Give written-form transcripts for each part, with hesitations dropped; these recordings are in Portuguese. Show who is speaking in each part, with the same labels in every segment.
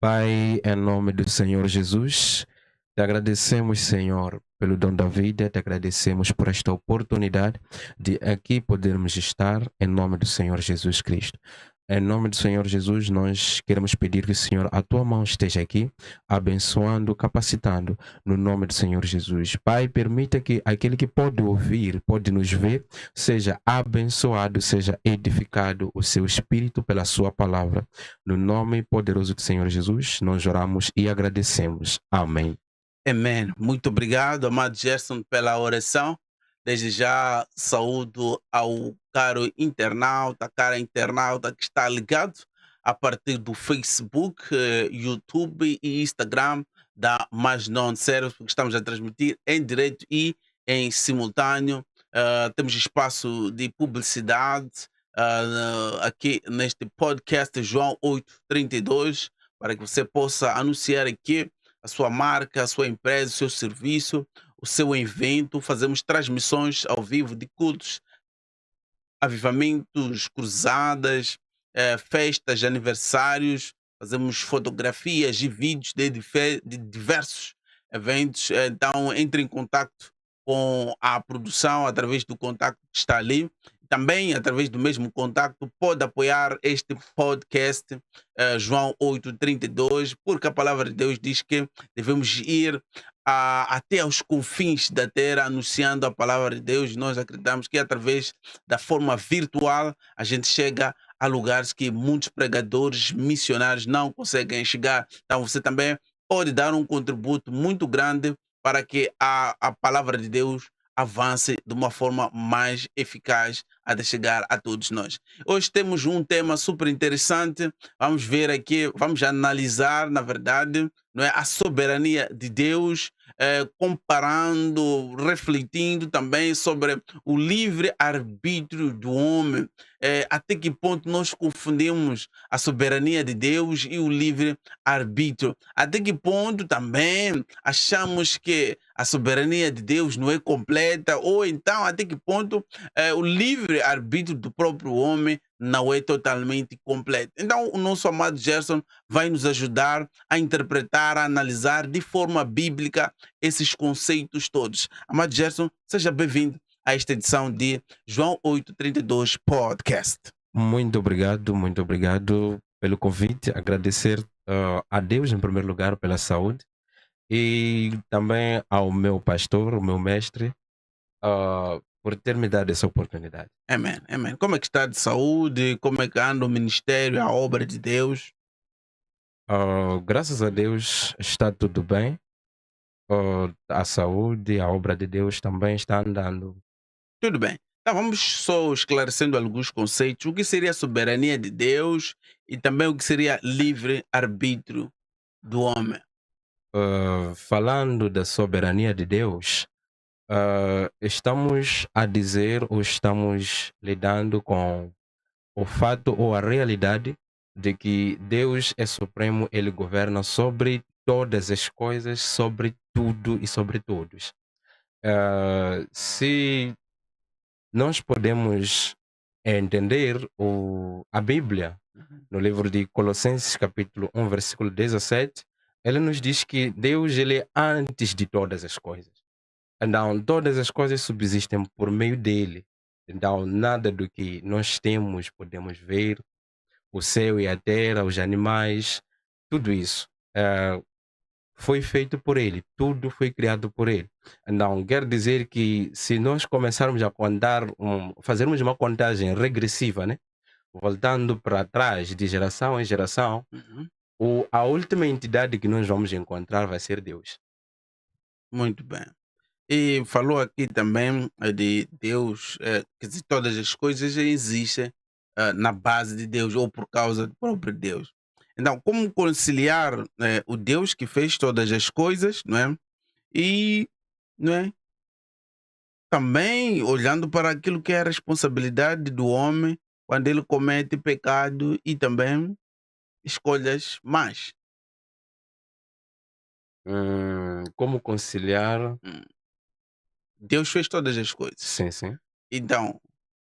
Speaker 1: Pai, em nome do Senhor Jesus, te agradecemos, Senhor, pelo dom da vida, te agradecemos por esta oportunidade de aqui podermos estar em nome do Senhor Jesus Cristo. Em nome do Senhor Jesus, nós queremos pedir que, Senhor, a tua mão esteja aqui, abençoando, capacitando, no nome do Senhor Jesus. Pai, permita que aquele que pode ouvir, pode nos ver, seja abençoado, seja edificado o seu espírito pela sua palavra. No nome poderoso do Senhor Jesus, nós oramos e agradecemos. Amém.
Speaker 2: Amém. Muito obrigado, amado Gerson, pela oração. Desde já saúdo ao caro internauta, cara internauta que está ligado a partir do Facebook, YouTube e Instagram da Mais Non Service, porque estamos a transmitir em direto e em simultâneo. Temos espaço de publicidade aqui neste podcast João 832 para que você possa anunciar aqui a sua marca, a sua empresa, o seu serviço, o seu evento. Fazemos transmissões ao vivo de cultos, avivamentos, cruzadas, festas, aniversários. Fazemos fotografias e vídeos de diversos eventos. Então, entre em contato com a produção através do contato que está ali. Também, através do mesmo contato, pode apoiar este podcast João 8:32, porque a palavra de Deus diz que devemos ir até aos confins da terra anunciando a palavra de Deus. Nós acreditamos que através da forma virtual a gente chega a lugares que muitos pregadores, missionários não conseguem chegar. Então você também pode dar um contributo muito grande para que a palavra de Deus avance de uma forma mais eficaz até chegar a todos nós. Hoje temos um tema super interessante. Vamos ver aqui, vamos analisar, na verdade, não é, a soberania de Deus, comparando, refletindo também sobre o livre arbítrio do homem. Até que ponto nós confundimos a soberania de Deus e o livre arbítrio? Até que ponto também achamos que a soberania de Deus não é completa? Ou então, até que ponto o livre arbítrio do próprio homem não é totalmente completo? Então, o nosso amado Gerson vai nos ajudar a interpretar, a analisar de forma bíblica esses conceitos todos. Amado Gerson, seja bem-vindo a esta edição de João 8:32 Podcast.
Speaker 1: Muito obrigado pelo convite. Agradecer a Deus, em primeiro lugar, pela saúde e também ao meu pastor, o meu mestre, por ter me dado essa oportunidade.
Speaker 2: Amém, amém. Como é que está de saúde? Como é que anda o ministério, a obra de Deus?
Speaker 1: Graças a Deus está tudo bem. A saúde, a obra de Deus também está andando.
Speaker 2: Tudo bem. Então vamos só esclarecendo alguns conceitos. O que seria a soberania de Deus e também o que seria livre arbítrio do homem.
Speaker 1: Falando da soberania de Deus, estamos a dizer ou estamos lidando com o fato ou a realidade de que Deus é supremo, ele governa sobre todas as coisas, sobre tudo e sobre todos. Se nós podemos entender a Bíblia
Speaker 2: Uhum.
Speaker 1: no livro de Colossenses, capítulo 1, versículo 17, ele nos diz que Deus ele é antes de todas as coisas. Então, todas as coisas subsistem por meio dele. Então, nada do que nós temos, podemos ver, o céu e a terra, os animais, tudo isso foi feito por ele, tudo foi criado por ele. Então, quer dizer que se nós começarmos a contar, fazermos uma contagem regressiva, né? Voltando para trás, de geração em geração,
Speaker 2: Uhum.
Speaker 1: a última entidade que nós vamos encontrar vai ser Deus.
Speaker 2: Muito bem. E falou aqui também de Deus, que se todas as coisas existem na base de Deus ou por causa do próprio Deus. Então, como conciliar o Deus que fez todas as coisas, não é? E não é? Também olhando para aquilo que é a responsabilidade do homem quando ele comete pecado e também escolhas más.
Speaker 1: Como conciliar?
Speaker 2: Hum. Deus fez todas as coisas.
Speaker 1: Sim, sim,
Speaker 2: Então,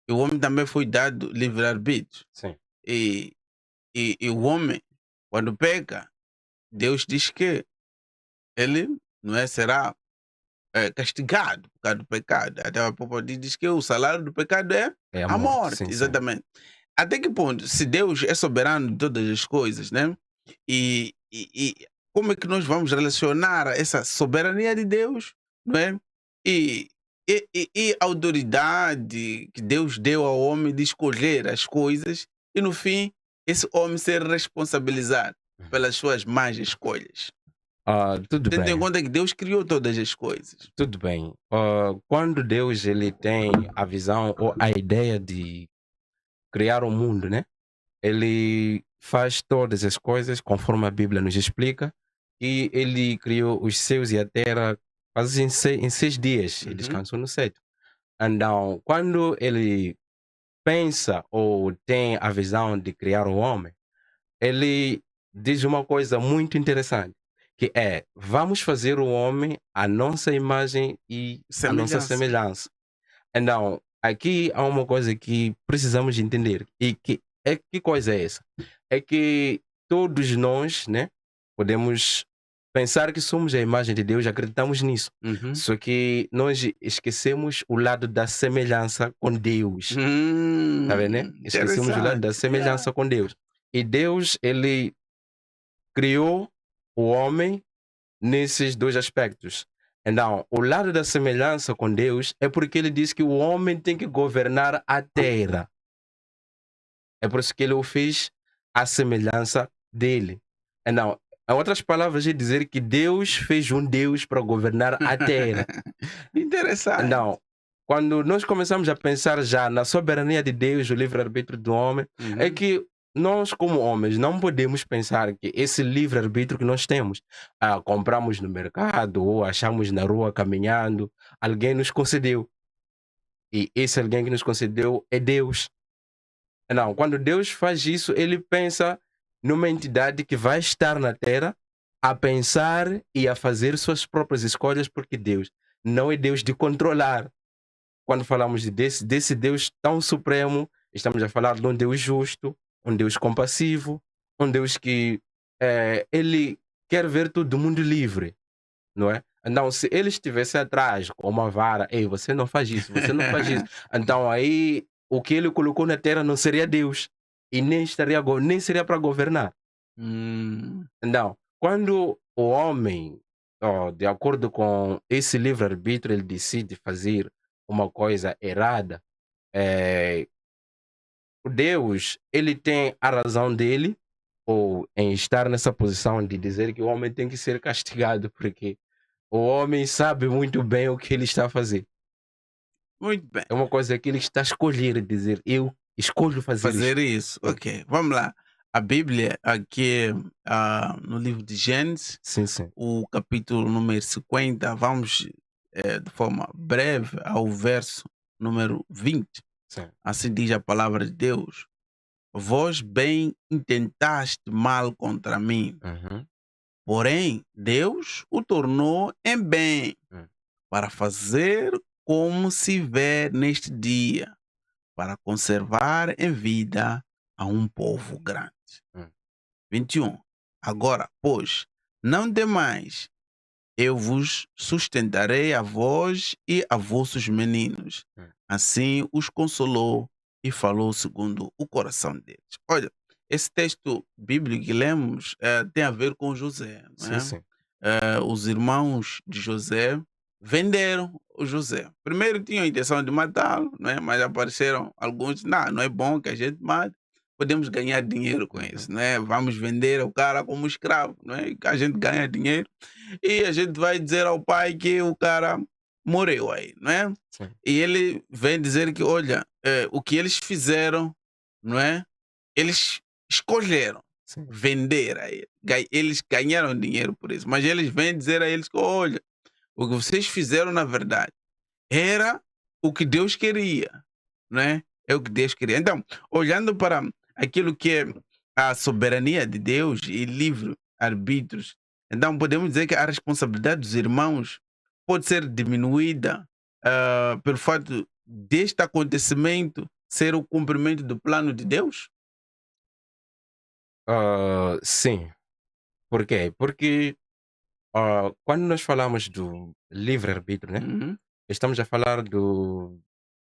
Speaker 2: o homem também foi dado livre-arbítrio.
Speaker 1: sim.
Speaker 2: E o homem, quando peca, Deus diz que ele não é, será castigado por causa do pecado. Até a própria diz que o salário do pecado é
Speaker 1: É a
Speaker 2: a
Speaker 1: morte,
Speaker 2: morte,
Speaker 1: sim, sim.
Speaker 2: exatamente. Até que ponto, se Deus é soberano de todas as coisas, né? E como é que nós vamos relacionar essa soberania de Deus, não é? E, e a autoridade que Deus deu ao homem de escolher as coisas e no fim esse homem ser responsabilizado pelas suas más escolhas.
Speaker 1: Tudo
Speaker 2: Tendo em
Speaker 1: bem,
Speaker 2: conta que Deus criou todas as coisas.
Speaker 1: tudo bem. Quando Deus ele tem a visão ou a ideia de criar o mundo, né? Ele faz todas as coisas conforme a Bíblia nos explica e ele criou os céus e a terra quase em 6 dias e
Speaker 2: Uhum.
Speaker 1: descansou no sétimo. Então, quando ele pensa ou tem a visão de criar o homem, ele diz uma coisa muito interessante, que é: vamos fazer o homem à nossa imagem e à nossa
Speaker 2: Semelhança.
Speaker 1: semelhança. Então, aqui há uma coisa que precisamos de entender. E que coisa é essa? É que todos nós, né, podemos pensar que somos a imagem de Deus, acreditamos nisso.
Speaker 2: Uhum.
Speaker 1: Só que nós esquecemos o lado da semelhança com Deus. Tá vendo, né? Esquecemos o lado da
Speaker 2: Interessante. Yeah.
Speaker 1: semelhança com Deus. E Deus, ele criou o homem nesses dois aspectos. Então, o lado da semelhança com Deus é porque ele diz que o homem tem que governar a terra. É por isso que ele o fez à semelhança dele. Então, em outras palavras, é dizer que Deus fez um Deus para governar a terra.
Speaker 2: Interessante.
Speaker 1: Então, quando nós começamos a pensar já na soberania de Deus, o livre-arbítrio do homem, é
Speaker 2: Uhum.
Speaker 1: que nós, como homens, não podemos pensar que esse livre-arbítrio que nós temos, compramos no mercado ou achamos na rua caminhando, alguém nos concedeu. E esse alguém que nos concedeu é Deus. Não, quando Deus faz isso, ele pensa numa entidade que vai estar na terra a pensar e a fazer suas próprias escolhas, porque Deus não é Deus de controlar. Quando falamos desse Deus tão supremo, estamos a falar de um Deus justo, um Deus compassivo, um Deus que ele quer ver todo mundo livre, não é? Então, se ele estivesse atrás com uma vara, ei, você não faz isso, você não faz isso. Então, aí, o que ele colocou na terra não seria Deus e nem seria para governar.
Speaker 2: Hum.
Speaker 1: Não. Quando o homem, de acordo com esse livre-arbítrio, ele decide fazer uma coisa errada, eh, o Deus, ele tem a razão dele, ou em estar nessa posição de dizer que o homem tem que ser castigado, porque o homem sabe muito bem o que ele está a fazer.
Speaker 2: Muito bem.
Speaker 1: É uma coisa que ele está a escolher, dizer, eu escolho fazer isto.
Speaker 2: Fazer isso.
Speaker 1: É.
Speaker 2: Ok, vamos lá. A Bíblia, aqui no livro de Gênesis,
Speaker 1: Sim, sim,
Speaker 2: o capítulo número 50, vamos de forma breve ao verso número 20.
Speaker 1: sim.
Speaker 2: Assim diz a palavra de Deus. Vós bem intentaste mal contra mim,
Speaker 1: Uhum,
Speaker 2: porém Deus o tornou em bem,
Speaker 1: hum,
Speaker 2: para fazer como se vê neste dia, para conservar em vida a um povo grande.
Speaker 1: hum,
Speaker 2: 21. Agora, pois, não demais, eu vos sustentarei a vós e a vossos meninos.
Speaker 1: hum.
Speaker 2: Assim os consolou e falou segundo o coração deles. Olha, esse texto bíblico que lemos tem a ver com José, não
Speaker 1: Sim,
Speaker 2: é?
Speaker 1: sim.
Speaker 2: Os irmãos de José venderam o José. Primeiro tinham a intenção de matá-lo, não é? Mas apareceram alguns, não é bom que a gente mate, podemos ganhar dinheiro com
Speaker 1: Uhum,
Speaker 2: isso, não é? Vamos vender o cara como escravo, não é? Que a gente ganha dinheiro e a gente vai dizer ao pai que o cara morreu aí, não é?
Speaker 1: sim,
Speaker 2: E ele vem dizer que, olha, o que eles fizeram, não é? Eles escolheram
Speaker 1: sim.
Speaker 2: vender a ele. Eles ganharam dinheiro por isso, mas eles vêm dizer a eles que, olha, o que vocês fizeram na verdade era o que Deus queria, não é? É o que Deus queria. Então, olhando para aquilo que é a soberania de Deus e livre arbítrios, então podemos dizer que a responsabilidade dos irmãos pode ser diminuída pelo fato deste acontecimento ser o cumprimento do plano de Deus?
Speaker 1: Sim, Por quê? Porque quando nós falamos do livre-arbítrio, né?
Speaker 2: Uhum.
Speaker 1: Estamos a falar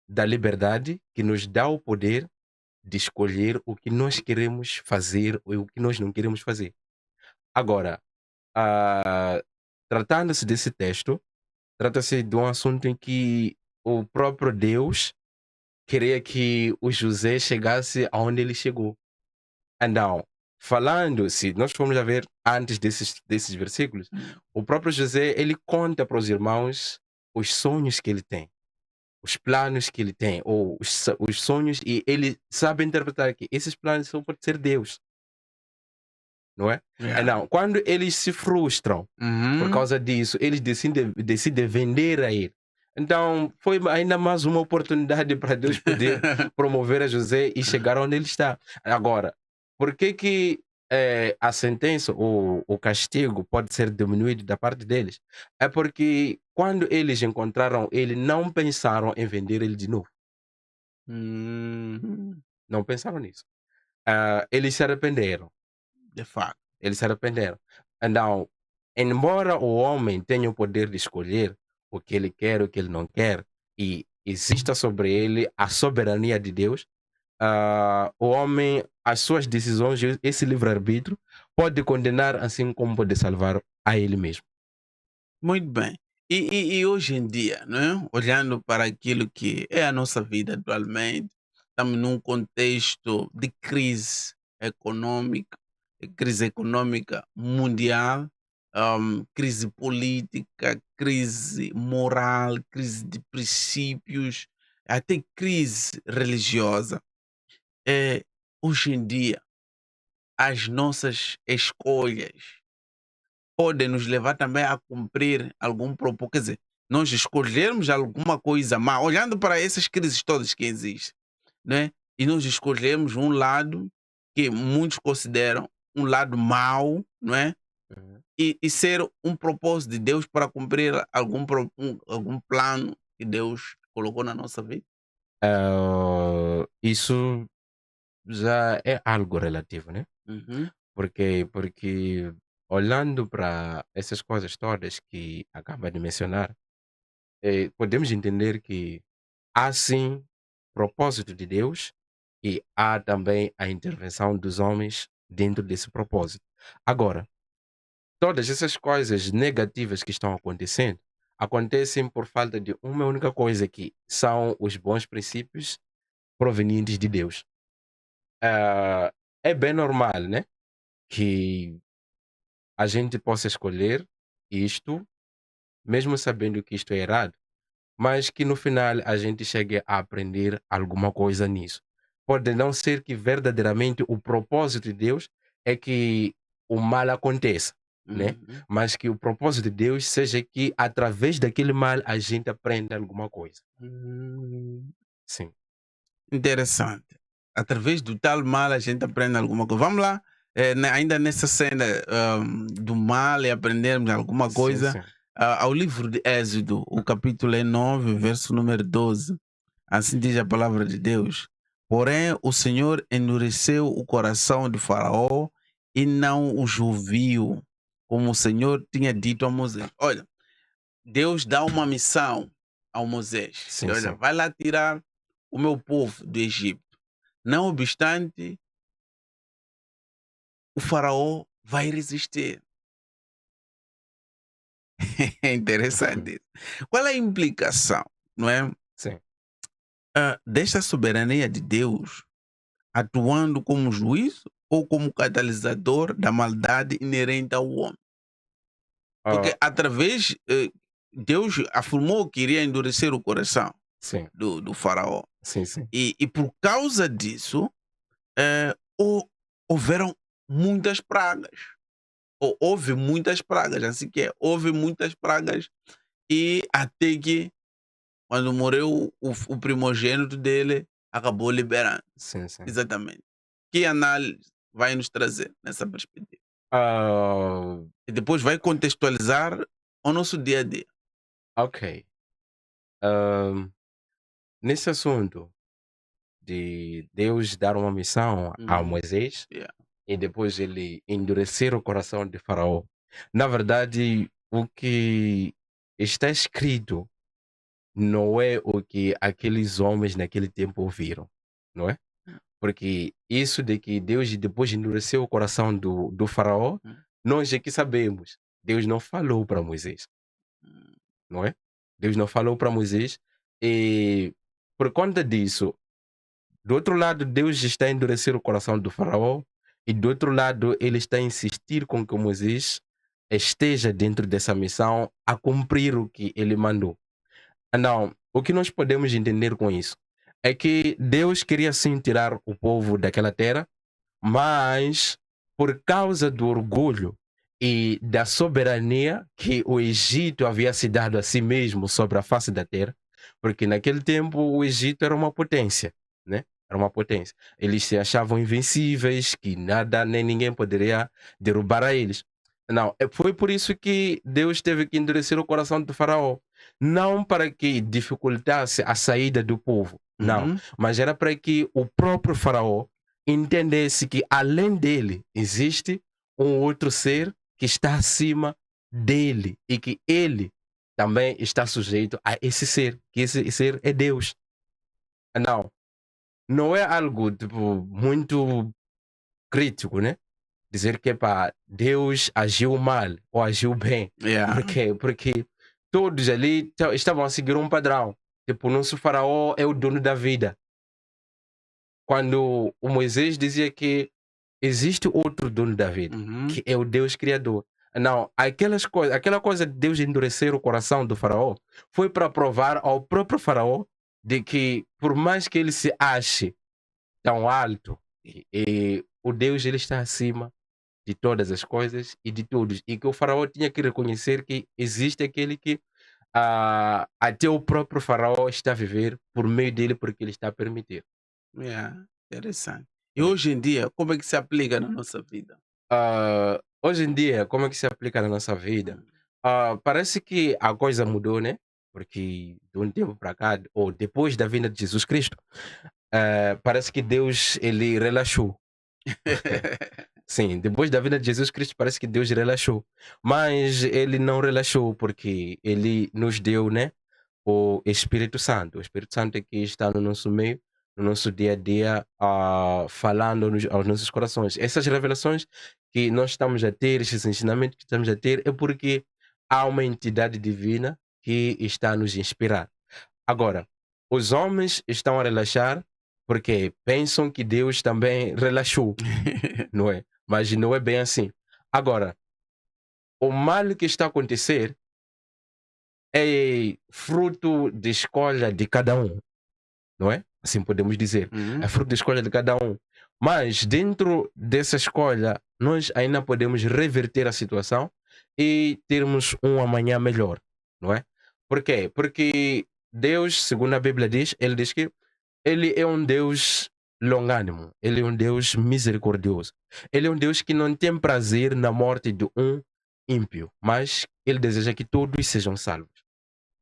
Speaker 1: da liberdade que nos dá o poder de escolher o que nós queremos fazer ou o que nós não queremos fazer. Agora, ah, tratando-se desse texto, trata-se de um assunto em que o próprio Deus queria que o José chegasse aonde ele chegou. Então, falando, se nós formos a ver antes desses versículos,
Speaker 2: Hum.
Speaker 1: o próprio José ele conta para os irmãos os sonhos que ele tem, os planos que ele tem, ou os sonhos, e ele sabe interpretar que esses planos são para ser Deus, não é?
Speaker 2: Yeah.
Speaker 1: Então, quando eles se frustram por
Speaker 2: Uhum.
Speaker 1: causa disso, eles decidem vender a ele. Então, foi ainda mais uma oportunidade para Deus poder promover a José e chegar onde ele está. Agora, por que que a sentença ou o castigo pode ser diminuído da parte deles? É porque quando eles encontraram ele, não pensaram em vender ele de novo.
Speaker 2: Uhum.
Speaker 1: Não pensaram nisso. Eles se arrependeram.
Speaker 2: De facto.
Speaker 1: Eles se arrependeram. Então, embora o homem tenha o poder de escolher o que ele quer, o que ele não quer, e exista sobre ele a soberania de Deus, o homem, as suas decisões, esse livre-arbítrio, pode condenar assim como pode salvar a ele mesmo.
Speaker 2: Muito bem. E hoje em dia, não é? Olhando para aquilo que é a nossa vida atualmente, estamos num contexto de crise econômica mundial, crise política, crise moral, crise de princípios, até crise religiosa. É, hoje em dia, as nossas escolhas podem nos levar também a cumprir algum propósito. Quer dizer, nós escolhermos alguma coisa má, olhando para essas crises todas que existem, né? E nós escolhemos um lado que muitos consideram um lado mau, não é?
Speaker 1: Uhum.
Speaker 2: E ser um propósito de Deus para cumprir algum plano que Deus colocou na nossa vida.
Speaker 1: Isso já é algo relativo, né?
Speaker 2: Uhum.
Speaker 1: Porque olhando para essas coisas todas que acaba de mencionar, podemos entender que há sim propósito de Deus e há também a intervenção dos homens dentro desse propósito. Agora, todas essas coisas negativas que estão acontecendo acontecem por falta de uma única coisa que são os bons princípios provenientes de Deus. Ah, é bem normal, né? Que a gente possa escolher isto, mesmo sabendo que isto é errado, mas que no final a gente chegue a aprender alguma coisa nisso. Pode não ser que verdadeiramente o propósito de Deus é que o mal aconteça, né?
Speaker 2: Uhum.
Speaker 1: Mas que o propósito de Deus seja que através daquele mal a gente aprenda alguma coisa.
Speaker 2: Hum.
Speaker 1: Sim,
Speaker 2: Interessante. Através do tal mal a gente aprende alguma coisa. Vamos lá, ainda nessa cena do mal e aprendermos alguma
Speaker 1: sim,
Speaker 2: coisa,
Speaker 1: sim.
Speaker 2: ao livro de Êxodo, o capítulo é 9, verso número 12. Assim diz a palavra de Deus. Porém, o Senhor endureceu o coração de Faraó e não os ouviu, como o Senhor tinha dito a Moisés. Olha, Deus dá uma missão ao Moisés.
Speaker 1: Sim,
Speaker 2: Olha,
Speaker 1: sim.
Speaker 2: vai lá tirar o meu povo do Egito. Não obstante, o faraó vai resistir. É interessante isso. Qual é a implicação, não é,
Speaker 1: Sim.
Speaker 2: desta soberania de Deus atuando como juiz ou como catalisador da maldade inerente ao homem?
Speaker 1: Ah,
Speaker 2: Porque através, Deus afirmou que iria endurecer o coração
Speaker 1: sim,
Speaker 2: do faraó.
Speaker 1: sim, sim.
Speaker 2: E por causa disso, houveram muitas pragas. Houve muitas pragas, assim que é, houve muitas pragas e até que quando morreu o primogênito dele, acabou liberando.
Speaker 1: Sim, sim.
Speaker 2: Exatamente. Que análise vai nos trazer nessa perspectiva?
Speaker 1: Ah,
Speaker 2: E depois vai contextualizar o nosso dia a dia.
Speaker 1: ok. Ah, nesse assunto de Deus dar uma missão a
Speaker 2: Uhum.
Speaker 1: Moisés,
Speaker 2: Yeah.
Speaker 1: e depois ele endurecer o coração de Faraó. Na verdade, o que está escrito não é o que aqueles homens naquele tempo ouviram, não é?
Speaker 2: Hum,
Speaker 1: Porque isso de que Deus depois endureceu o coração do Faraó,
Speaker 2: hum,
Speaker 1: nós é que sabemos. Deus não falou para Moisés,
Speaker 2: hum.
Speaker 1: não é? Deus não falou para Moisés, e por conta disso, do outro lado, Deus está a endurecer o coração do Faraó, e do outro lado, ele está a insistir com que Moisés esteja dentro dessa missão a cumprir o que ele mandou. Não, o que nós podemos entender com isso é que Deus queria sim tirar o povo daquela terra, mas por causa do orgulho e da soberania que o Egito havia se dado a si mesmo sobre a face da terra, porque naquele tempo o Egito era uma potência, né? Era uma potência. Eles se achavam invencíveis, que nada nem ninguém poderia derrubar a eles. Não, foi por isso que Deus teve que endurecer o coração do faraó, não para que dificultasse a saída do povo, não,
Speaker 2: Uhum.
Speaker 1: mas era para que o próprio faraó entendesse que além dele existe um outro ser que está acima dele e que ele também está sujeito a esse ser, que esse ser é Deus. Não, não é algo tipo, muito crítico, né? Dizer que pá, Deus agiu mal ou agiu bem.
Speaker 2: Yeah.
Speaker 1: Por quê? Porque todos ali estavam a seguir um padrão. Tipo, o nosso faraó é o dono da vida. Quando o Moisés dizia que existe outro dono da vida,
Speaker 2: Uhum.
Speaker 1: que é o Deus Criador. Não, aquela coisa de Deus endurecer o coração do faraó foi para provar ao próprio faraó de que, por mais que ele se ache tão alto, e o Deus ele está acima de todas as coisas e de todos. E que o faraó tinha que reconhecer que existe aquele que até o próprio faraó está a viver por meio dele, porque ele está a permitir.
Speaker 2: Yeah. Interessante. E
Speaker 1: Hum.
Speaker 2: hoje em dia, como é que se aplica na nossa vida?
Speaker 1: Hoje em dia, como é que se aplica na nossa vida?
Speaker 2: Hum.
Speaker 1: Parece que a coisa mudou, né? Porque de um tempo para cá, ou depois da vinda de Jesus Cristo, parece que Deus ele relaxou. Sim, depois da vinda de Jesus Cristo, parece que Deus relaxou. Mas ele não relaxou, porque ele nos deu, né? O Espírito Santo. O Espírito Santo é que está no nosso meio, no nosso dia a dia, falando aos nossos corações. Essas revelações que nós estamos a ter, esses ensinamentos que estamos a ter, é porque há uma entidade divina que está a nos inspirar. Agora, os homens estão a relaxar porque pensam que Deus também relaxou, não é? Mas não é bem assim. Agora, o mal que está a acontecer é fruto de escolha de cada um, não é? Assim podemos dizer. É
Speaker 2: Uhum.
Speaker 1: fruto da escolha de cada um. Mas dentro dessa escolha, nós ainda podemos reverter a situação e termos um amanhã melhor, não é? Por quê? Porque Deus, segundo a Bíblia diz, ele diz que ele é um Deus longânimo, ele é um Deus misericordioso. Ele é um Deus que não tem prazer na morte de um ímpio, mas ele deseja que todos sejam salvos,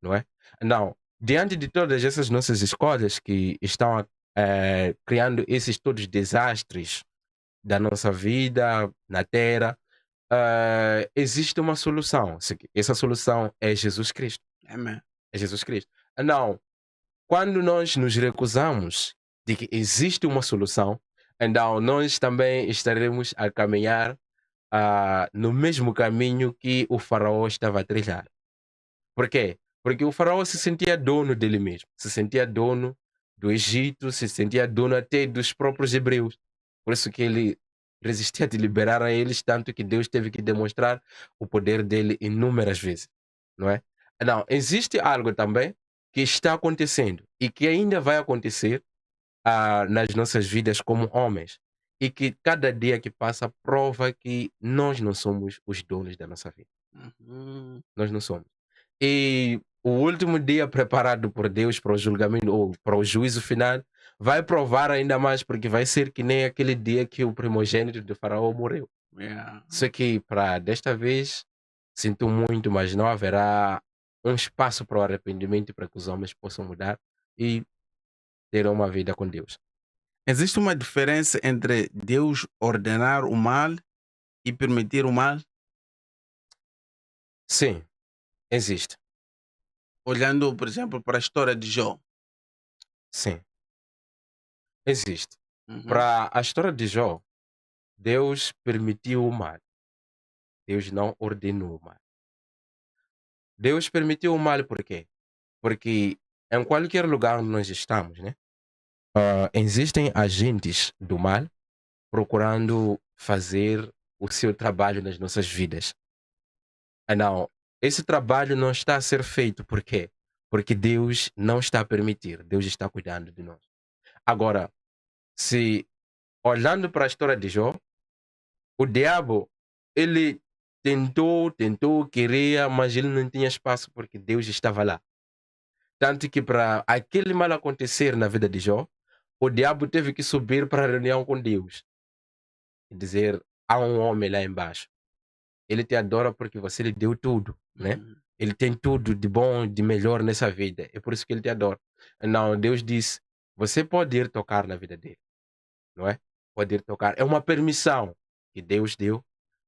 Speaker 1: não é? Não, diante de todas essas nossas escolhas que estão criando esses todos desastres da nossa vida na Terra, existe uma solução. Essa solução é Jesus Cristo.
Speaker 2: Amen.
Speaker 1: É Jesus Cristo. Não, quando nós nos recusamos de que existe uma solução, então nós também estaremos a caminhar no mesmo caminho que o faraó estava a trilhar. Por quê? Porque o faraó se sentia dono dele mesmo, se sentia dono do Egito, se sentia dono até dos próprios hebreus. Por isso que ele resistia de liberar a eles, tanto que Deus teve que demonstrar o poder dele inúmeras vezes, não é? Não, existe algo também que está acontecendo e que ainda vai acontecer nas nossas vidas como homens, e que cada dia que passa prova que nós não somos os donos da nossa vida.
Speaker 2: Uhum.
Speaker 1: Nós não somos. E o último dia preparado por Deus para o julgamento ou para o juízo final vai provar ainda mais, porque vai ser que nem aquele dia que o primogênito de Faraó morreu.
Speaker 2: Yeah.
Speaker 1: Só que para desta vez, sinto muito, mas não haverá um espaço para o arrependimento para que os homens possam mudar e ter uma vida com Deus.
Speaker 2: Existe uma diferença entre Deus ordenar o mal e permitir o mal?
Speaker 1: Sim, existe.
Speaker 2: Olhando, por exemplo, para a história de Jó.
Speaker 1: Sim, existe.
Speaker 2: Uhum,
Speaker 1: Para a história de Jó, Deus permitiu o mal. Deus não ordenou o mal. Deus permitiu o mal por quê? Porque em qualquer lugar onde nós estamos, né? Existem agentes do mal procurando fazer o seu trabalho nas nossas vidas. Não, esse trabalho não está a ser feito por quê? Porque Deus não está a permitir, Deus está cuidando de nós. Agora, se olhando para a história de Jó, o diabo, ele tentou, queria, mas ele não tinha espaço porque Deus estava lá. Tanto que para aquele mal acontecer na vida de Jó, o diabo teve que subir para a reunião com Deus e dizer: há um homem lá embaixo. Ele te adora porque você lhe deu tudo, né?
Speaker 2: uhum.
Speaker 1: Ele tem tudo de bom, de melhor nessa vida. É por isso que ele te adora. Não, Deus disse: você pode ir tocar na vida dele, não é? Pode ir tocar. É uma permissão que Deus deu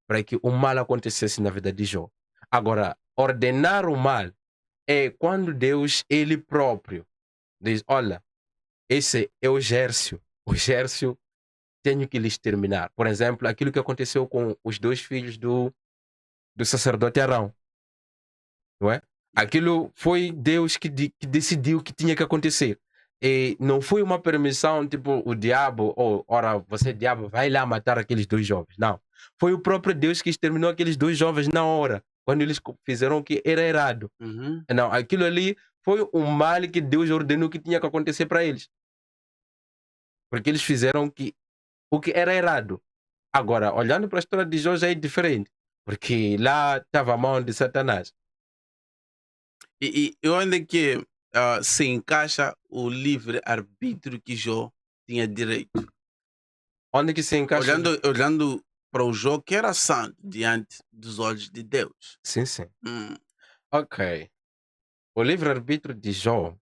Speaker 1: para que o mal acontecesse na vida de Jó. Agora, ordenar o mal é quando Deus, ele próprio, diz: olha, esse é o Gércio. O Gércio tenho que lhe exterminar. Por exemplo, aquilo que aconteceu com os dois filhos do sacerdote Arão, não é? Aquilo foi Deus que decidiu que tinha que acontecer. E não foi uma permissão, tipo, o diabo, ou, ora, você, diabo, vai lá matar aqueles dois jovens. Não. Foi o próprio Deus que exterminou aqueles dois jovens na hora, quando eles fizeram o que era errado.
Speaker 2: Uhum.
Speaker 1: Não, aquilo ali foi um mal que Deus ordenou que tinha que acontecer para eles. Porque eles fizeram o que era errado. Agora, olhando para a história de Jó já é diferente. Porque lá estava a mão de Satanás.
Speaker 2: E onde é que se encaixa o livre-arbítrio que Jó tinha direito?
Speaker 1: Onde que se encaixa?
Speaker 2: Olhando para o Jó que era santo diante dos olhos de Deus.
Speaker 1: Sim, sim.
Speaker 2: Hum,
Speaker 1: Ok. O livre-arbítrio de Jó,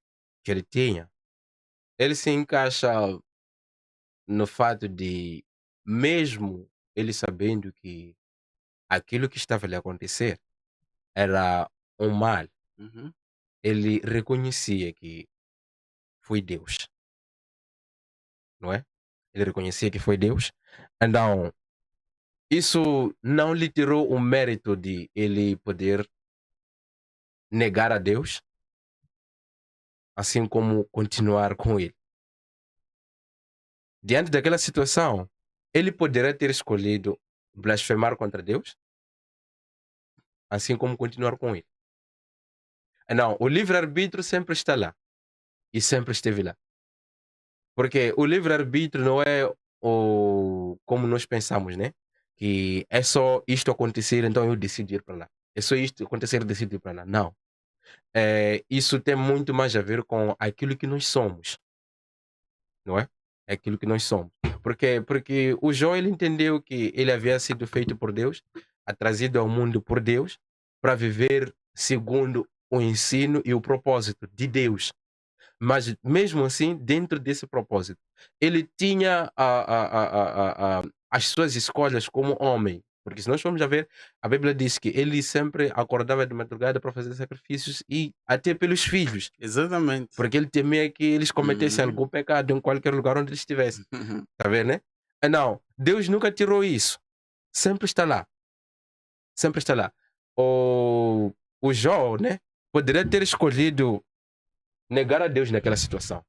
Speaker 1: que ele tinha, ele se encaixa no fato de, mesmo ele sabendo que aquilo que estava a lhe acontecer era um mal,
Speaker 2: uhum.
Speaker 1: ele reconhecia que foi Deus, não é? Ele reconhecia que foi Deus. Então, isso não lhe tirou o mérito de ele poder negar a Deus, assim como continuar com ele. Diante daquela situação, ele poderia ter escolhido blasfemar contra Deus, assim como continuar com ele. Não, o livre-arbítrio sempre está lá e sempre esteve lá. Porque o livre-arbítrio não é como nós pensamos, né? Que é só isto acontecer, então eu decido ir para lá. É só isto acontecer, eu decido ir para lá. Não. Isso tem muito mais a ver com aquilo que nós somos, não é? É aquilo que nós somos. Porque o Jó ele entendeu que ele havia sido feito por Deus, trazido ao mundo por Deus, para viver segundo o ensino e o propósito de Deus. Mas mesmo assim, dentro desse propósito, ele tinha as suas escolhas como homem. Porque se nós formos a ver, a Bíblia diz que ele sempre acordava de madrugada para fazer sacrifícios e até pelos filhos,
Speaker 2: Exatamente.
Speaker 1: porque ele temia que eles cometessem
Speaker 2: Uhum.
Speaker 1: algum pecado em qualquer lugar onde eles estivessem. Tá vendo, né? Não, Deus nunca tirou isso. Sempre está lá. Sempre está lá. O Jó, né? Poderia ter escolhido negar a Deus naquela situação.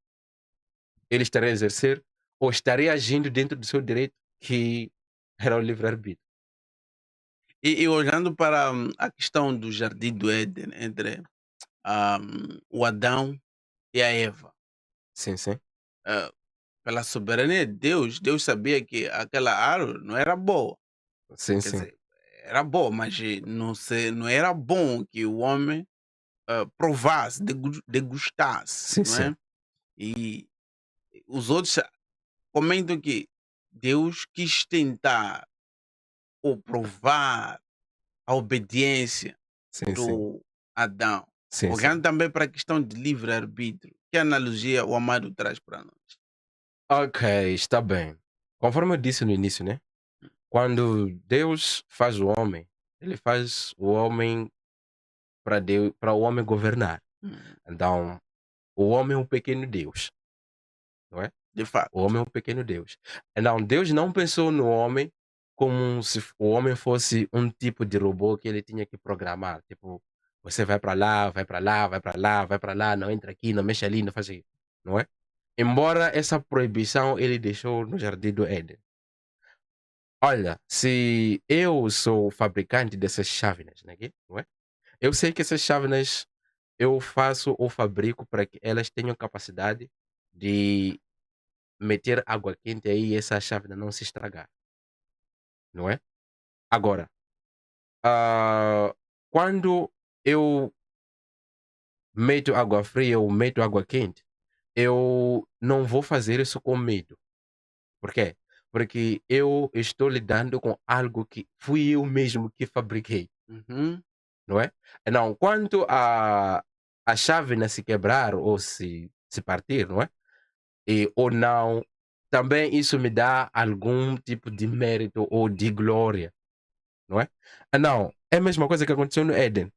Speaker 1: Ele estaria a exercer ou estaria agindo dentro do seu direito, que era o livre-arbítrio.
Speaker 2: E olhando para a questão do jardim do Éden, entre o Adão e a Eva,
Speaker 1: Sim, sim.
Speaker 2: ah, pela soberania de Deus, Deus sabia que aquela árvore não era boa.
Speaker 1: Sim,
Speaker 2: Quer
Speaker 1: sim.
Speaker 2: dizer, era boa, mas não era bom que o homem provasse, degustasse,
Speaker 1: Sim,
Speaker 2: não
Speaker 1: sim.
Speaker 2: é? E os outros comentam que Deus quis tentar ou provar a obediência
Speaker 1: Sim, sim.
Speaker 2: do Adão.
Speaker 1: Sim, sim.
Speaker 2: Olhando também para a questão de livre-arbítrio, que analogia o amado traz para nós?
Speaker 1: Ok, está bem. Conforme eu disse no início, né? Quando Deus faz o homem, ele faz o homem para Deus, para o homem governar.
Speaker 2: Hum,
Speaker 1: Então, o homem é um pequeno Deus, não é?
Speaker 2: de
Speaker 1: O homem
Speaker 2: facto.
Speaker 1: é um pequeno Deus. Então, Deus não pensou no homem como se o homem fosse um tipo de robô que ele tinha que programar. Tipo, você vai para lá, vai para lá, vai para lá, vai para lá, não entra aqui, não mexe ali, não faz isso, não é? Embora essa proibição ele deixou no jardim do Éden. Olha, se eu sou o fabricante dessas chávenas, né, aqui, não é? Eu sei que essas chávenas eu faço ou fabrico para que elas tenham capacidade de meter água quente aí e essa chávena não se estragar, não é? Agora, ah, quando eu meto água fria ou meto água quente, eu não vou fazer isso com medo. Por quê? Porque eu estou lidando com algo que fui eu mesmo que fabriquei,
Speaker 2: Uhum.
Speaker 1: não é? Não, quanto a chávena se quebrar ou se partir, não é? Ou não, também isso me dá algum tipo de mérito ou de glória, não é? Não, é a mesma coisa que aconteceu no Éden.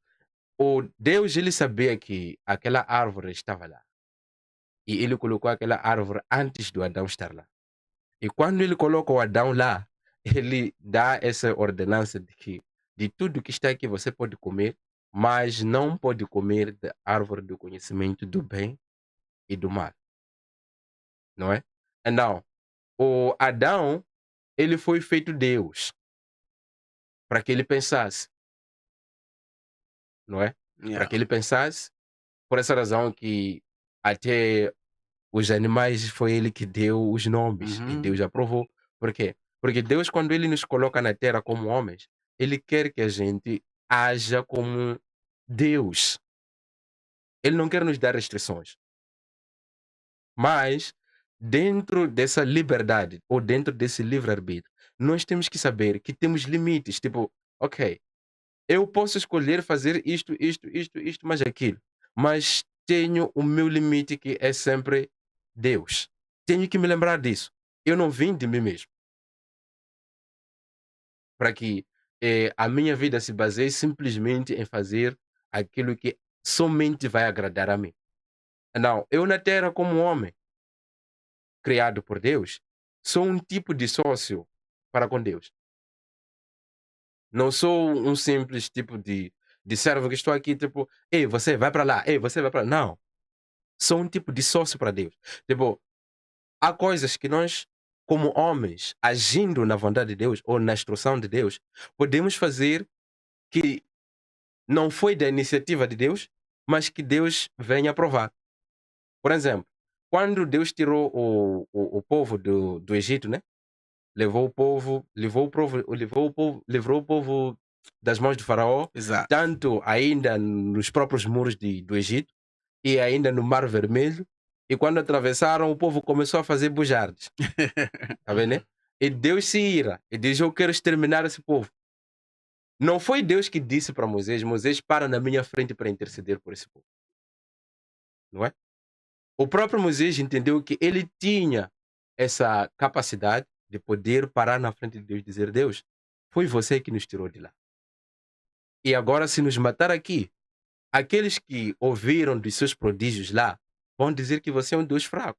Speaker 1: O Deus, ele sabia que aquela árvore estava lá. E ele colocou aquela árvore antes do Adão estar lá. E quando ele coloca o Adão lá, ele dá essa ordenança de que de tudo que está aqui você pode comer, mas não pode comer da árvore do conhecimento do bem e do mal, não é? Não, o Adão, ele foi feito Deus para que ele pensasse, não é? Para
Speaker 2: Yeah.
Speaker 1: que ele pensasse, por essa razão que até os animais foi ele que deu os nomes e
Speaker 2: Uhum.
Speaker 1: Deus aprovou. Por quê? Porque Deus, quando ele nos coloca na terra como homens, ele quer que a gente haja como Deus. Ele não quer nos dar restrições. Mas, dentro dessa liberdade, ou dentro desse livre-arbítrio, nós temos que saber que temos limites. Tipo, ok, eu posso escolher fazer isto, isto, isto, isto, mais aquilo. Mas tenho o meu limite que é sempre Deus. Tenho que me lembrar disso. Eu não vim de mim mesmo. Para que a minha vida se baseie simplesmente em fazer aquilo que somente vai agradar a mim. Não, eu na terra como homem, criado por Deus, sou um tipo de sócio para com Deus. Não sou um simples tipo de servo que estou aqui, tipo, ei, você vai para lá, ei, você vai para lá. Não. Sou um tipo de sócio para Deus. Tipo, há coisas que nós, como homens, agindo na vontade de Deus ou na instrução de Deus, podemos fazer que não foi da iniciativa de Deus, mas que Deus venha aprovar. Por exemplo, quando Deus tirou o povo do Egito, né? Livrou o povo das mãos de Faraó,
Speaker 2: Exato.
Speaker 1: tanto ainda nos próprios muros do Egito e ainda no Mar Vermelho. E quando atravessaram, o povo começou a fazer bujardas. Tá vendo, né? E Deus se ira e diz: eu quero exterminar esse povo. Não foi Deus que disse para Moisés: Moisés, para na minha frente para interceder por esse povo. Não é? O próprio Moisés entendeu que ele tinha essa capacidade de poder parar na frente de Deus e dizer: Deus, foi você que nos tirou de lá. E agora, se nos matar aqui, aqueles que ouviram dos seus prodígios lá vão dizer que você é um Deus fraco.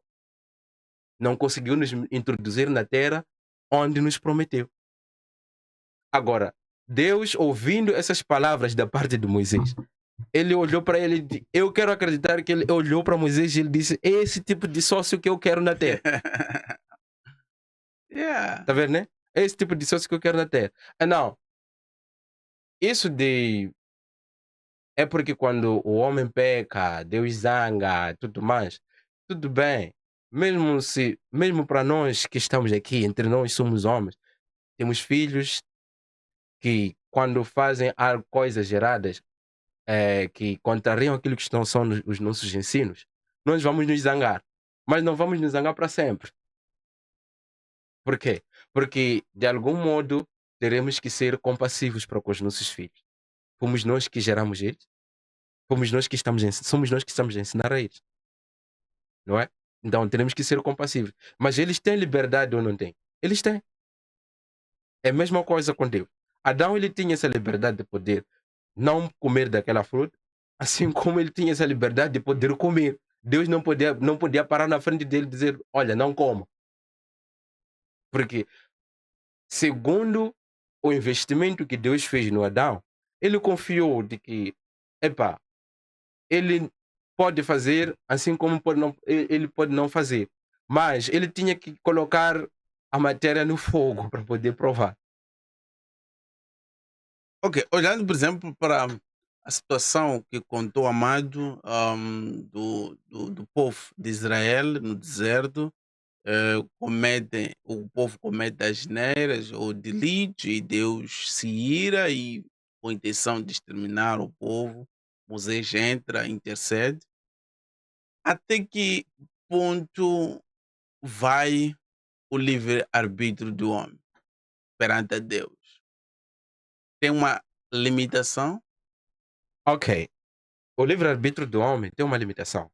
Speaker 1: Não conseguiu nos introduzir na terra onde nos prometeu. Agora, Deus, ouvindo essas palavras da parte de Moisés, ele olhou para ele e eu quero acreditar que ele olhou para Moisés e ele disse: é esse tipo de sócio que eu quero na terra.
Speaker 2: Yeah.
Speaker 1: Tá vendo, né? É esse tipo de sócio que eu quero na terra. Ah, não. Isso de. É porque quando o homem peca, Deus zanga, tudo mais, tudo bem. Mesmo para nós que estamos aqui, entre nós somos homens, temos filhos que quando fazem coisas erradas, que contrariam aquilo que são os nossos ensinos, nós vamos nos zangar. Mas não vamos nos zangar para sempre. Por quê? Porque, de algum modo, teremos que ser compassivos para com os nossos filhos. Fomos nós que geramos eles, somos nós que estamos a ensinar a eles, não é? Então teremos que ser compassivos. Mas eles têm liberdade ou não têm? Eles têm. É a mesma coisa com Deus. Adão ele tinha essa liberdade de poder não comer daquela fruta, assim como ele tinha essa liberdade de poder comer. Deus não podia parar na frente dele e dizer, olha, não coma. Porque, segundo o investimento que Deus fez no Adão, ele confiou de que, epa, ele pode fazer, assim como ele pode não fazer. Mas ele tinha que colocar a matéria no fogo para poder provar.
Speaker 2: Ok, olhando, por exemplo, para a situação que contou Amado, do povo de Israel no deserto, o povo comete asneiras ou delitos e Deus se ira e com a intenção de exterminar o povo, Moisés entra, intercede. Até que ponto vai o livre-arbítrio do homem perante a Deus? Tem uma limitação?
Speaker 1: Ok, o livre-arbítrio do homem tem uma limitação.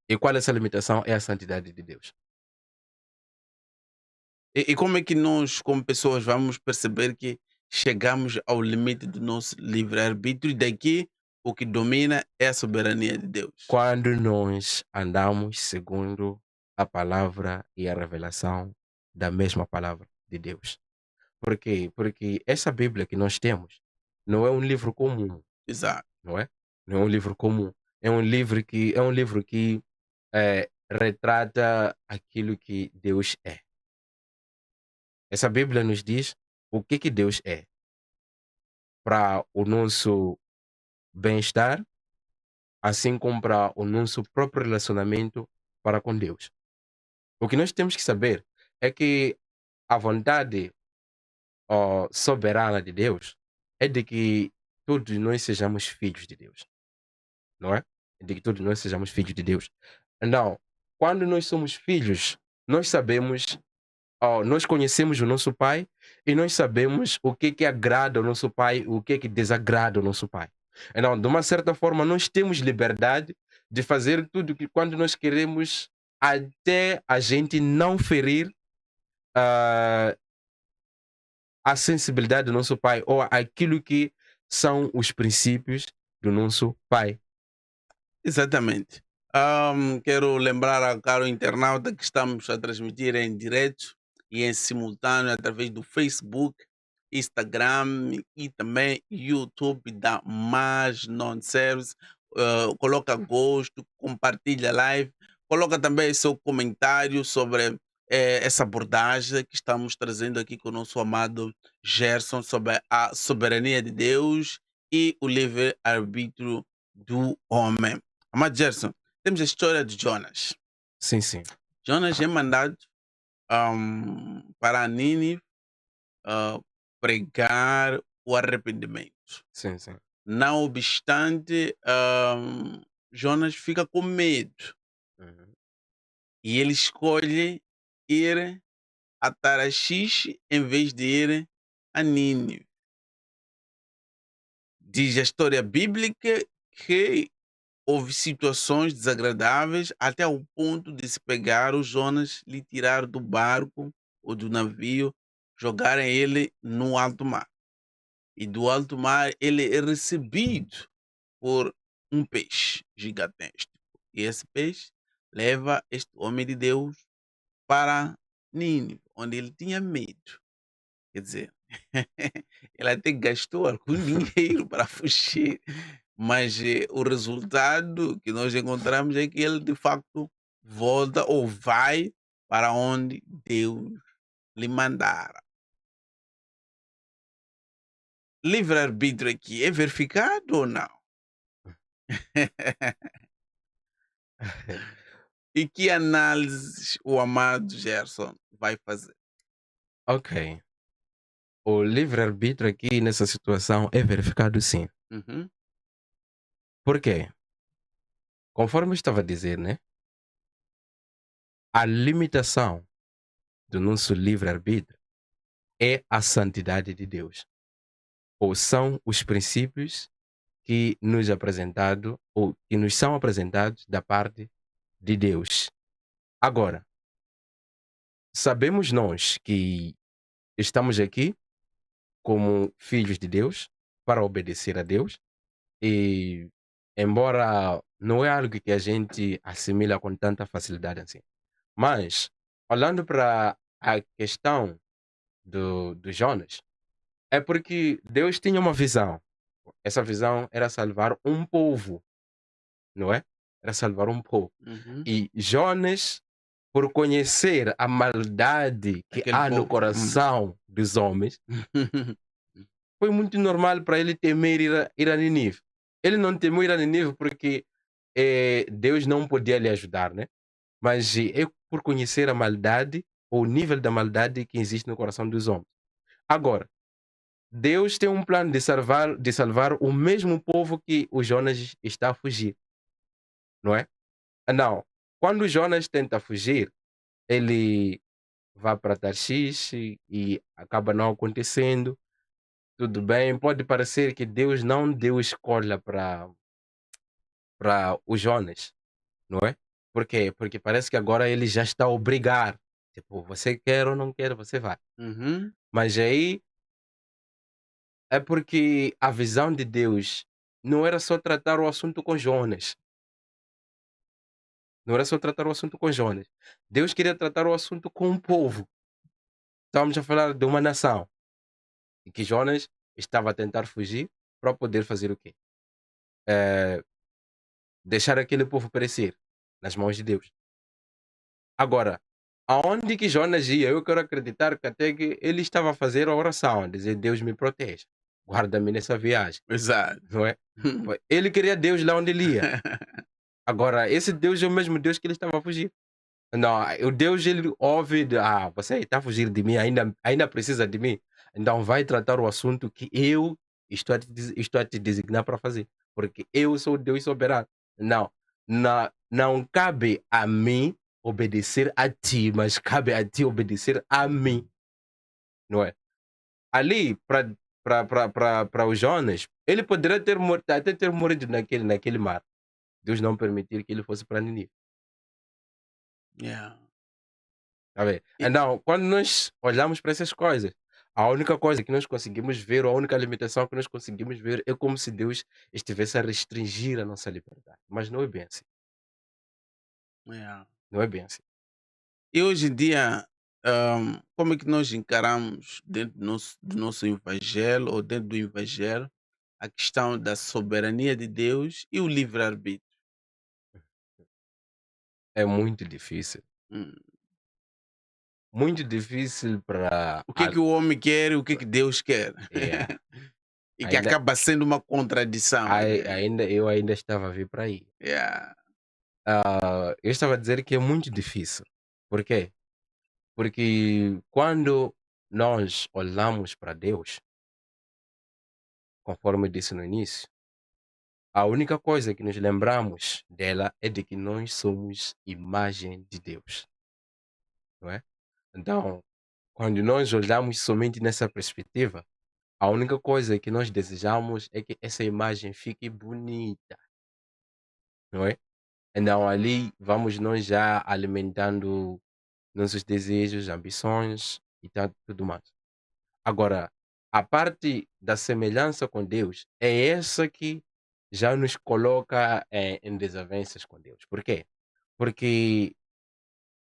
Speaker 1: E qual é essa limitação? É a santidade de Deus.
Speaker 2: E como é que nós, como pessoas, vamos perceber que chegamos ao limite do nosso livre-arbítrio e daqui o que domina é a soberania de Deus?
Speaker 1: Quando nós andamos segundo a palavra e a revelação da mesma palavra de Deus. Por quê? Porque essa Bíblia que nós temos não é um livro comum,
Speaker 2: Exato.
Speaker 1: não é? Não é um livro comum. É um livro que retrata aquilo que Deus é. Essa Bíblia nos diz o que Deus é para o nosso bem-estar, assim como para o nosso próprio relacionamento para com Deus. O que nós temos que saber é que a vontade soberana de Deus é de que todos nós sejamos filhos de Deus, não é? É de que todos nós sejamos filhos de Deus. Então, quando nós somos filhos, nós sabemos, nós conhecemos o nosso Pai e nós sabemos o que agrada ao nosso Pai, o que desagrada ao nosso Pai. Então, de uma certa forma, nós temos liberdade de fazer tudo que quando nós queremos, até a gente não ferir ah, a sensibilidade do nosso pai ou aquilo que são os princípios do nosso pai.
Speaker 2: Exatamente. Quero lembrar ao caro internauta que estamos a transmitir em direto e em simultâneo através do Facebook, Instagram e também YouTube da Mais Non Service. Coloca gosto, compartilha a live, coloca também seu comentário sobre essa abordagem que estamos trazendo aqui com o nosso amado Gerson sobre a soberania de Deus e o livre-arbítrio do homem. Amado Gerson, temos a história de Jonas.
Speaker 1: Sim, sim.
Speaker 2: Jonas é mandado para Nínive ah, pregar o arrependimento.
Speaker 1: Sim, sim.
Speaker 2: Não obstante, Jonas fica com medo
Speaker 1: Uhum.
Speaker 2: e ele escolhe ir a Taraxixe em vez de ir a Nínive. Diz a história bíblica que houve situações desagradáveis até ao ponto de se pegar o Jonas, lhe tirar do barco ou do navio, jogarem ele no alto mar. E do alto mar ele é recebido por um peixe gigantesco. E esse peixe leva este homem de Deus para Nínive, onde ele tinha medo. Quer dizer, ele até gastou algum dinheiro para fugir, mas o resultado que nós encontramos é que ele de facto volta ou vai para onde Deus lhe mandara. Livre-arbítrio aqui é verificado ou não? E que análises o amado Gerson vai fazer?
Speaker 1: Ok. O livre-arbítrio aqui nessa situação é verificado sim.
Speaker 2: Uhum,
Speaker 1: Por quê? Conforme eu estava a dizer, né? A limitação do nosso livre-arbítrio é a santidade de Deus. Ou são os princípios que nos são apresentados da parte de Deus. Agora, sabemos nós que estamos aqui como filhos de Deus para obedecer a Deus e embora não é algo que a gente assimila com tanta facilidade assim. Mas, olhando para a questão do Jonas, é porque Deus tinha uma visão. Essa visão era salvar um povo, não é? Era salvar um povo.
Speaker 2: Uhum.
Speaker 1: E Jonas, por conhecer a maldade que
Speaker 2: Aquele
Speaker 1: há no
Speaker 2: povo.
Speaker 1: coração dos homens, foi muito normal para ele temer ir a Nínive. Ele não temeu ir a Nínive porque Deus não podia lhe ajudar, né? Mas é por conhecer a maldade, ou o nível da maldade que existe no coração dos homens. Agora, Deus tem um plano de salvar o mesmo povo que o Jonas está a fugir, não é? Não. Quando o Jonas tenta fugir, ele vai para Tarshish e acaba não acontecendo. Tudo bem, pode parecer que Deus não deu escolha para o Jonas, não é? Por quê? Porque parece que agora ele já está a obrigar. Tipo, você quer ou não quer, você vai.
Speaker 2: Uhum.
Speaker 1: Mas aí é porque a visão de Deus não era só tratar o assunto com Jonas. Não era só tratar o assunto com Jonas. Deus queria tratar o assunto com o povo. Estávamos a falar de uma nação. E que Jonas estava a tentar fugir para poder fazer o quê? Eh, Deixar aquele povo perecer nas mãos de Deus. Agora, aonde que Jonas ia? Eu quero acreditar que até que ele estava a fazer a oração, a dizer: Deus me proteja, guarda-me nessa viagem,
Speaker 2: Exato.
Speaker 1: não é? Ele queria Deus lá onde ele ia. Agora, esse Deus é o mesmo Deus que ele estava a fugir. Não, o Deus ele ouve, você está a fugir de mim, ainda precisa de mim. Então vai tratar o assunto que eu estou a te designar para fazer. Porque eu sou Deus soberano. Não, não cabe a mim obedecer a ti, mas cabe a ti obedecer a mim, não é? Ali, para o Jonas, ele poderia ter morto, até ter morrido naquele mar. Deus não permitir que ele fosse para Nínive.
Speaker 2: Yeah.
Speaker 1: Tá vendo?
Speaker 2: E-
Speaker 1: Então, quando nós olhamos para essas coisas, a única coisa que nós conseguimos ver, ou a única limitação que nós conseguimos ver, é como se Deus estivesse a restringir a nossa liberdade. Mas não é bem assim.
Speaker 2: yeah.
Speaker 1: Não é bem assim.
Speaker 2: E hoje em dia, como é que nós encaramos dentro do nosso evangelho ou dentro do evangelho a questão da soberania de Deus e o livre-arbítrio?
Speaker 1: É muito difícil.
Speaker 2: Hum.
Speaker 1: Muito difícil para.
Speaker 2: O que é que o homem quer e o que é que Deus quer?
Speaker 1: É,
Speaker 2: E que
Speaker 1: ainda,
Speaker 2: acaba sendo uma contradição.
Speaker 1: eu ainda estava a vir para aí.
Speaker 2: Yeah.
Speaker 1: Eu estava a dizer que é muito difícil. Por quê? Porque quando nós olhamos para Deus, conforme eu disse no início, a única coisa que nos lembramos dela é de que nós somos imagem de Deus, não é? Então, quando nós olhamos somente nessa perspectiva, a única coisa que nós desejamos é que essa imagem fique bonita, não é? Então, ali vamos nós já alimentando nossos desejos, ambições e tudo mais. Agora, a parte da semelhança com Deus é essa que já nos coloca em desavenças com Deus. Por quê? Porque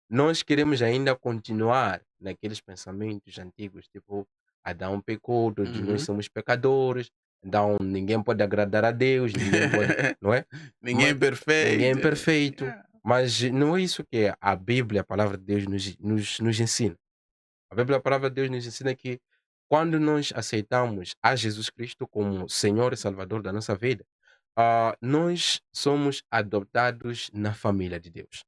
Speaker 1: nós queremos ainda continuar naqueles pensamentos antigos, tipo, Adão pecou, todos nós
Speaker 2: Uhum.
Speaker 1: somos pecadores, então ninguém pode agradar a Deus, ninguém pode, não é?
Speaker 2: Ninguém
Speaker 1: Mas
Speaker 2: é
Speaker 1: ninguém é
Speaker 2: perfeito.
Speaker 1: perfeito,
Speaker 2: Yeah.
Speaker 1: mas não é isso que a Bíblia, a palavra de Deus, nos ensina. A Bíblia, a palavra de Deus nos ensina que quando nós aceitamos a Jesus Cristo como Senhor e Salvador da nossa vida, nós somos adoptados na família de Deus.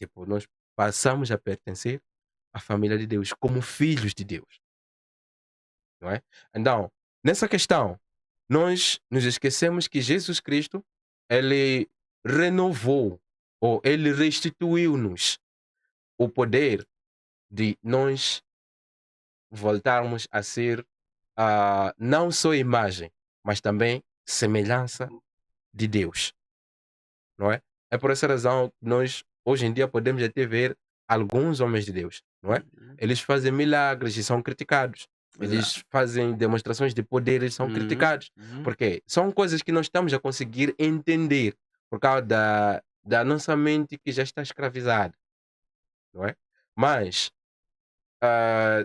Speaker 1: Tipo, nós passamos a pertencer à família de Deus como filhos de Deus, não é? Então, nessa questão, nós nos esquecemos que Jesus Cristo, ele renovou ou ele restituiu-nos o poder de nós voltarmos a ser não só imagem, mas também semelhança de Deus, não é? É por essa razão que nós hoje em dia podemos até ver alguns homens de Deus, não é?
Speaker 2: Uhum.
Speaker 1: Eles fazem milagres e são criticados.
Speaker 2: Exato.
Speaker 1: Eles fazem demonstrações de poder e são
Speaker 2: Uhum.
Speaker 1: criticados.
Speaker 2: Uhum.
Speaker 1: Porque são coisas que não estamos a conseguir entender por causa da nossa mente que já está escravizada, não é? Mas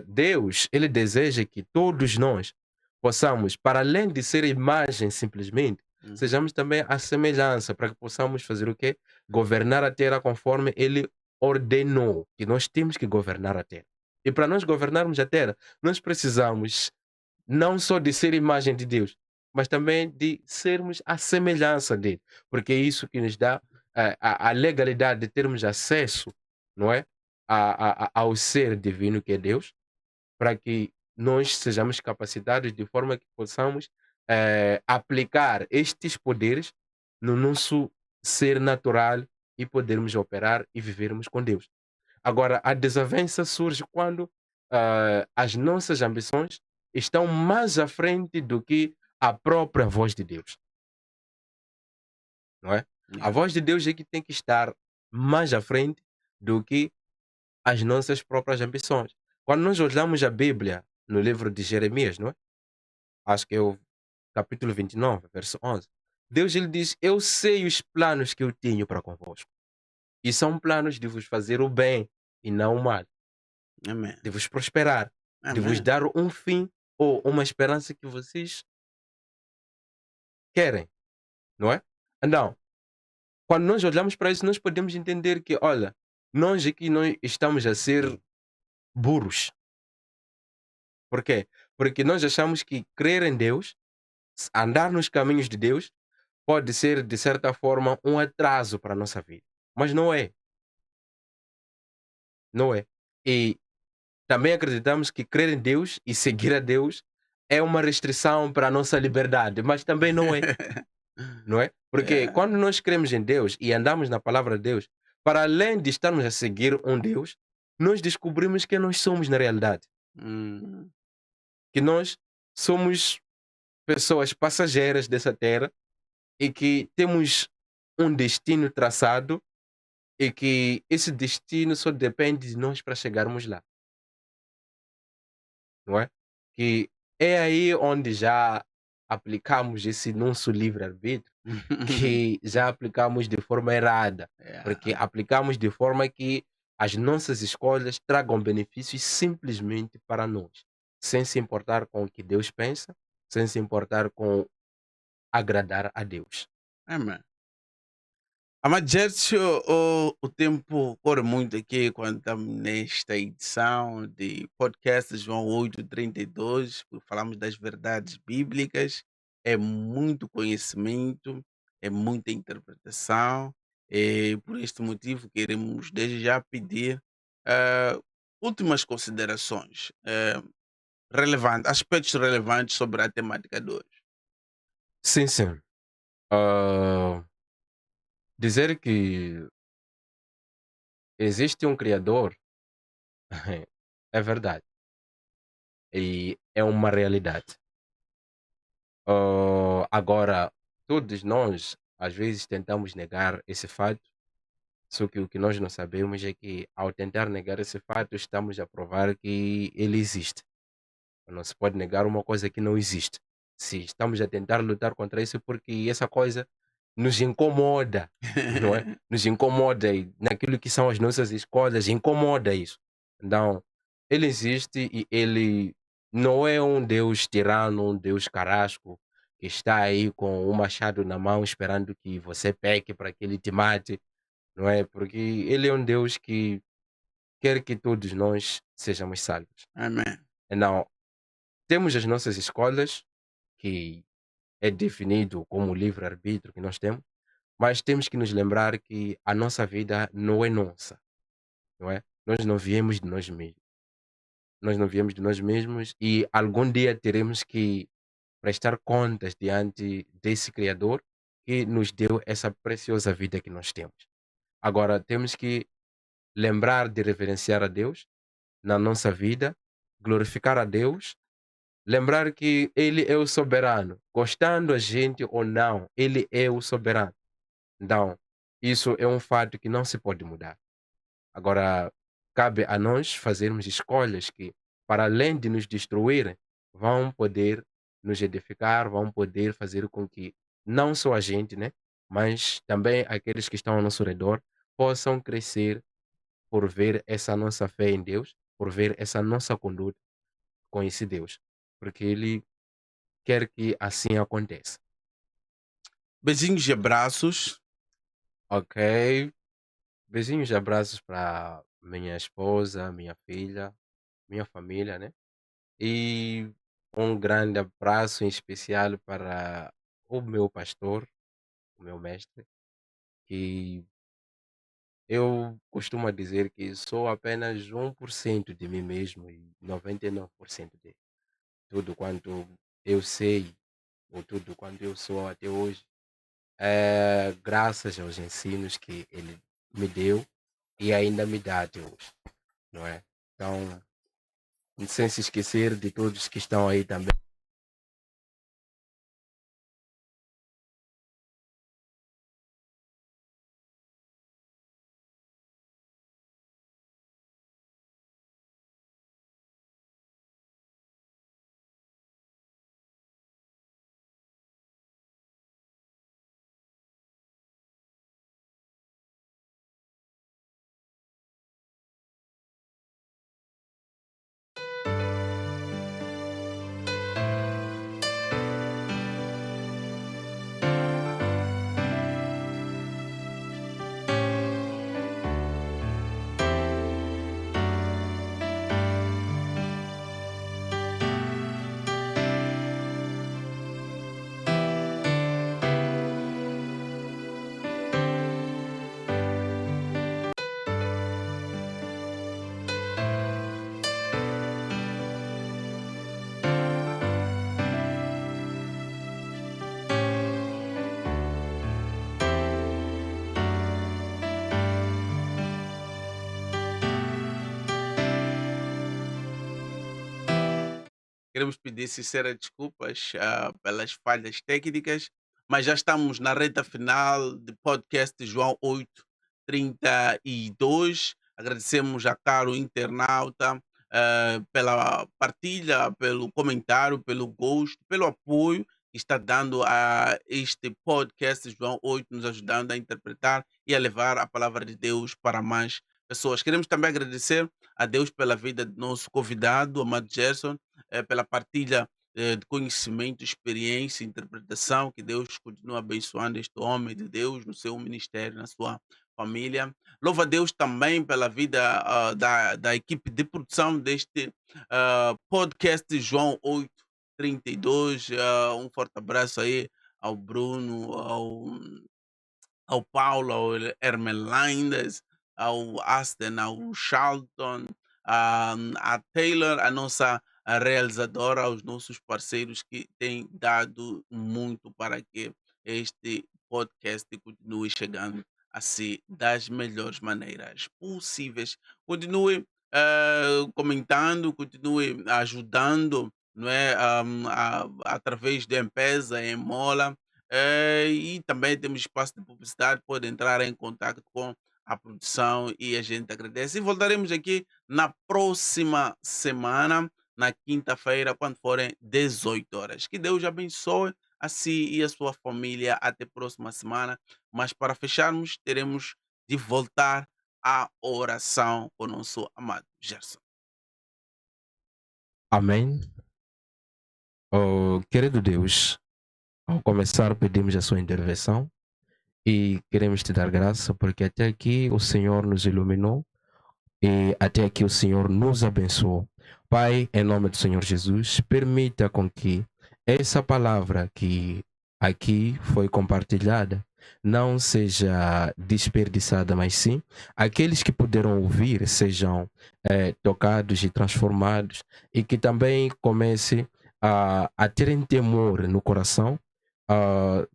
Speaker 1: Deus, ele deseja que todos nós possamos, para além de ser imagem simplesmente,
Speaker 2: Uhum.
Speaker 1: sejamos também a semelhança, para que possamos fazer o quê? Governar a terra conforme ele ordenou que nós temos que governar a terra. E para nós governarmos a terra, nós precisamos não só de ser imagem de Deus, mas também de sermos a semelhança dele, porque é isso que nos dá a legalidade de termos acesso, não é? Ao ser divino que é Deus, para que nós sejamos capacitados de forma que possamos aplicar estes poderes no nosso ser natural e podermos operar e vivermos com Deus. Agora, a desavença surge quando as nossas ambições estão mais à frente do que a própria voz de Deus, não é? A
Speaker 2: Yeah.
Speaker 1: voz de Deus é que tem que estar mais à frente do que as nossas próprias ambições. Quando nós olhamos a Bíblia no livro de Jeremias, não é? Acho que é o capítulo 29, verso 11. Deus ele diz: Eu sei os planos que eu tenho para convosco, e são planos de vos fazer o bem e não o mal,
Speaker 2: Amém.
Speaker 1: de vos prosperar, de vos
Speaker 2: Amém.
Speaker 1: dar um fim ou uma esperança que vocês querem, não é? Então, quando nós olhamos para isso, nós podemos entender que, olha, nós aqui nós estamos a ser burros. Por quê? Porque nós achamos que crer em Deus, andar nos caminhos de Deus, pode ser, de certa forma, um atraso para a nossa vida. Mas não é, não é. E também acreditamos que crer em Deus e seguir a Deus é uma restrição para a nossa liberdade, mas também não é, não é? Porque
Speaker 2: Yeah.
Speaker 1: quando nós cremos em Deus e andamos na palavra de Deus, para além de estarmos a seguir um Deus, nós descobrimos quem nós somos na realidade.
Speaker 2: Hum.
Speaker 1: Que nós somos pessoas passageiras dessa terra e que temos um destino traçado e que esse destino só depende de nós para chegarmos lá, não é? Que é aí onde já aplicamos esse nosso livre-arbítrio, que já aplicamos de forma errada,
Speaker 2: Yeah.
Speaker 1: porque aplicamos de forma que as nossas escolhas tragam benefícios simplesmente para nós, sem se importar com o que Deus pensa, sem se importar com agradar a Deus.
Speaker 2: Amém. Amado Gertio, o tempo corre muito aqui quando estamos nesta edição de podcast João 8:32, porque falamos das verdades bíblicas, é muito conhecimento, é muita interpretação, e por este motivo queremos desde já pedir eh, últimas considerações relevantes, aspectos relevantes sobre a temática de hoje.
Speaker 1: Sim, sim. Ah, dizer que existe um Criador é verdade e é uma realidade. Agora, todos nós às vezes tentamos negar esse fato, só que o que nós não sabemos é que ao tentar negar esse fato, estamos a provar que ele existe. Não se pode negar uma coisa que não existe. Se estamos a tentar lutar contra isso, é porque essa coisa nos incomoda, não é? Nos incomoda e naquilo que são as nossas escolhas, incomoda isso. Então, ele existe e ele não é um Deus tirano, um Deus carrasco, que está aí com um machado na mão esperando que você peque para que ele te mate, não é? Porque ele é um Deus que quer que todos nós sejamos salvos.
Speaker 2: Amém.
Speaker 1: Então, temos as nossas escolhas, que é definido como livre-arbítrio que nós temos, mas temos que nos lembrar que a nossa vida não é nossa, não é? Nós não viemos de nós mesmos. Nós não viemos de nós mesmos e algum dia teremos que prestar contas diante desse Criador que nos deu essa preciosa vida que nós temos. Agora, temos que lembrar de reverenciar a Deus na nossa vida, glorificar a Deus, lembrar que Ele é o soberano, gostando a gente ou não, Ele é o soberano. Então, Isso é um fato que não se pode mudar. Agora, cabe a nós fazermos escolhas que, para além de nos destruir, vão poder nos edificar, vão poder fazer com que não só a gente, né, mas também aqueles que estão ao nosso redor possam crescer por ver essa nossa fé em Deus, por ver essa nossa conduta com esse Deus, porque Ele quer que assim aconteça.
Speaker 2: Beijinhos e abraços.
Speaker 1: Ok? Beijinhos e abraços para minha esposa, minha filha, minha família, né? E um grande abraço em especial para o meu pastor, o meu mestre, que eu costumo dizer que sou apenas 1% de mim mesmo e 99% de tudo quanto eu sei ou tudo quanto eu sou até hoje, é graças aos ensinos que ele me deu e ainda me dá até hoje, não é? Então, sem se esquecer de todos que estão aí também.
Speaker 2: Queremos pedir sinceras desculpas pelas falhas técnicas, mas já estamos na reta final do podcast João 8:32. Agradecemos a caro internauta pela partilha, pelo comentário, pelo gosto, pelo apoio que está dando a este podcast João 8, nos ajudando a interpretar e a levar a palavra de Deus para mais pessoas. Queremos também agradecer a Deus pela vida do nosso convidado, amado Gerson, pela partilha de conhecimento, experiência, interpretação, que Deus continue abençoando este homem de Deus no seu ministério, na sua família. Louva a Deus também pela vida da equipe de produção deste podcast João 8:32. Um forte abraço aí ao Bruno, ao Paulo, ao Hermelindes, ao Aston, ao Charlton, à Taylor, a nossa realizadora, aos nossos parceiros que têm dado muito para que este podcast continue chegando assim das melhores maneiras possíveis. Continue comentando, continue ajudando, não é? Através de M-Pesa, em Mola, e também temos espaço de publicidade, pode entrar em contato com a produção e a gente agradece. E voltaremos aqui na próxima semana, na quinta-feira, quando forem 18 horas. Que Deus abençoe a si e a sua família. Até a próxima semana. Mas para fecharmos, teremos de voltar à oração com o nosso amado Gerson.
Speaker 1: Amém. Oh, querido Deus, ao começar pedimos a sua intervenção e queremos te dar graça porque até aqui o Senhor nos iluminou e até aqui o Senhor nos abençoou. Pai, em nome do Senhor Jesus, permita com que essa palavra que aqui foi compartilhada não seja desperdiçada, mas sim aqueles que puderam ouvir sejam tocados e transformados e que também comece a terem temor no coração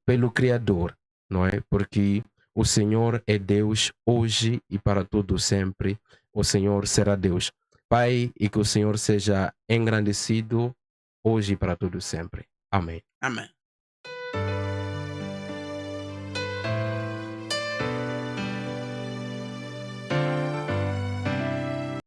Speaker 1: pelo Criador, não é? Porque o Senhor é Deus hoje e para todo sempre. O Senhor será Deus. Pai, e que o Senhor seja engrandecido hoje e para todo sempre. Amém.
Speaker 2: Amém.